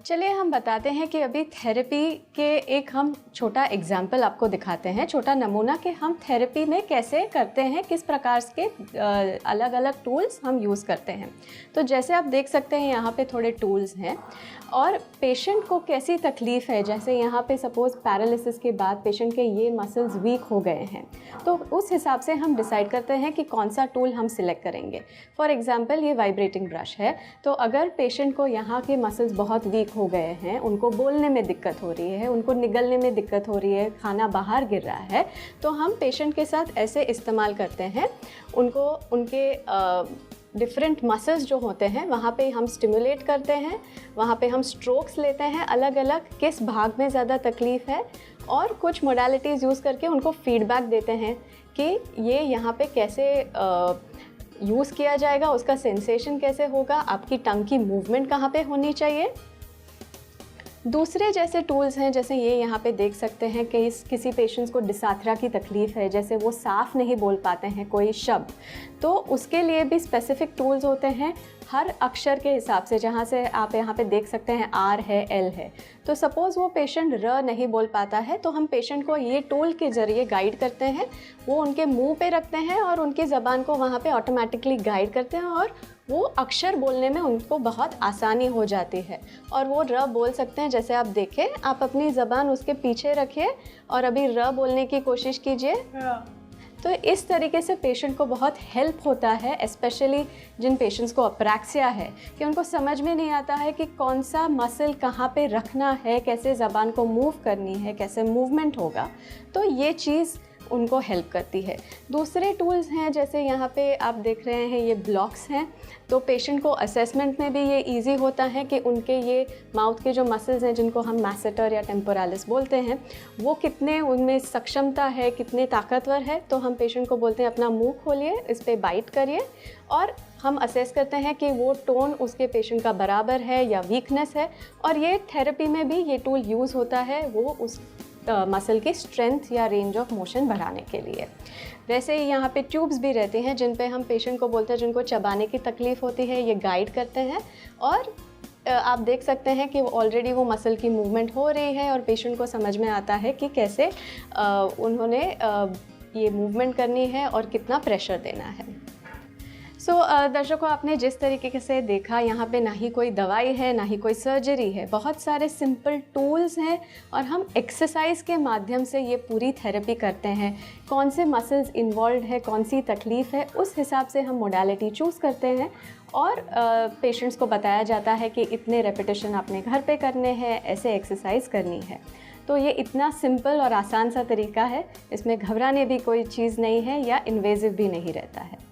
चलिए हम बताते हैं कि अभी थेरेपी के एक हम छोटा एग्जाम्पल आपको दिखाते हैं, छोटा नमूना कि हम थेरेपी में कैसे करते हैं, किस प्रकार के अलग अलग टूल्स हम यूज़ करते हैं। तो जैसे आप देख सकते हैं यहाँ पे थोड़े टूल्स हैं और पेशेंट को कैसी तकलीफ़ है, जैसे यहाँ पे सपोज़ पैरालिसिस के बाद पेशेंट के ये मसल्स वीक हो गए हैं, तो उस हिसाब से हम डिसाइड करते हैं कि कौन सा टूल हम सिलेक्ट करेंगे। फॉर एग्ज़ाम्पल ये वाइब्रेटिंग ब्रश है, तो अगर पेशेंट को यहाँ के मसल्स बहुत वीक हो गए हैं, उनको बोलने में दिक्कत हो रही है, उनको निगलने में दिक्कत हो रही है, खाना बाहर गिर रहा है, तो हम पेशेंट के साथ ऐसे इस्तेमाल करते हैं। उनको उनके डिफरेंट मसल्स जो होते हैं वहाँ पे हम स्टिमुलेट करते हैं, वहाँ पे हम स्ट्रोक्स लेते हैं, अलग अलग किस भाग में ज़्यादा तकलीफ़ है, और कुछ मोडालिटीज़ यूज़ करके उनको फीडबैक देते हैं कि ये यहाँ पे कैसे यूज़ किया जाएगा, उसका सेंसेशन कैसे होगा, आपकी टंग की मूवमेंट कहाँ पे होनी चाहिए। दूसरे जैसे टूल्स हैं, जैसे ये यहाँ पे देख सकते हैं कि किसी पेशेंट्स को डिसाथरा की तकलीफ़ है, जैसे वो साफ़ नहीं बोल पाते हैं कोई शब्द, तो उसके लिए भी स्पेसिफ़िक टूल्स होते हैं हर अक्षर के हिसाब से। जहाँ से आप यहाँ पे देख सकते हैं आर है, एल है, तो सपोज़ वो पेशेंट र नहीं बोल पाता है, तो हम पेशेंट को ये टूल के ज़रिए गाइड करते हैं, वो उनके मुंह पे रखते हैं और उनकी ज़बान को वहाँ पे ऑटोमेटिकली गाइड करते हैं और वो अक्षर बोलने में उनको बहुत आसानी हो जाती है और वो र बोल सकते हैं। जैसे आप देखें, आप अपनी ज़बान उसके पीछे रखिए और अभी र बोलने की कोशिश कीजिए। तो इस तरीके से पेशेंट को बहुत हेल्प होता है, स्पेशली जिन पेशेंट्स को अप्रैक्सिया है, कि उनको समझ में नहीं आता है कि कौन सा मसल कहाँ पे रखना है, कैसे ज़बान को मूव करनी है, कैसे मूवमेंट होगा, तो ये चीज़ उनको हेल्प करती है। दूसरे टूल्स हैं, जैसे यहाँ पे आप देख रहे हैं ये ब्लॉक्स हैं, तो पेशेंट को असेसमेंट में भी ये इजी होता है कि उनके ये माउथ के जो मसल्स हैं, जिनको हम मैसेटर या टेम्पोरालिस बोलते हैं, वो कितने उनमें सक्षमता है, कितने ताकतवर है। तो हम पेशेंट को बोलते हैं अपना मुंह खोलिए, इस पर बाइट करिए और हम असेस करते हैं कि वो टोन उसके पेशेंट का बराबर है या वीकनेस है। और ये थेरेपी में भी ये टूल यूज़ होता है, वो उस मसल की स्ट्रेंथ या रेंज ऑफ मोशन बढ़ाने के लिए। वैसे ही यहाँ पे ट्यूब्स भी रहती हैं, जिन पे हम पेशेंट को बोलते हैं, जिनको चबाने की तकलीफ़ होती है, ये गाइड करते हैं और आप देख सकते हैं कि ऑलरेडी वो मसल की मूवमेंट हो रही है और पेशेंट को समझ में आता है कि कैसे उन्होंने ये मूवमेंट करनी है और कितना प्रेशर देना है। दर्शकों, आपने जिस तरीके से देखा, यहाँ पे ना ही कोई दवाई है, ना ही कोई सर्जरी है, बहुत सारे सिंपल टूल्स हैं और हम एक्सरसाइज के माध्यम से ये पूरी थेरेपी करते हैं। कौन से मसल्स इन्वॉल्व है, कौन सी तकलीफ़ है, उस हिसाब से हम मोडालिटी चूज़ करते हैं और पेशेंट्स को बताया जाता है कि इतने रेपिटेशन आपने घर पे करने हैं, ऐसे एक्सरसाइज करनी है। तो ये इतना सिंपल और आसान सा तरीका है, इसमें घबराने भी कोई चीज़ नहीं है या इन्वेजिव भी नहीं रहता है।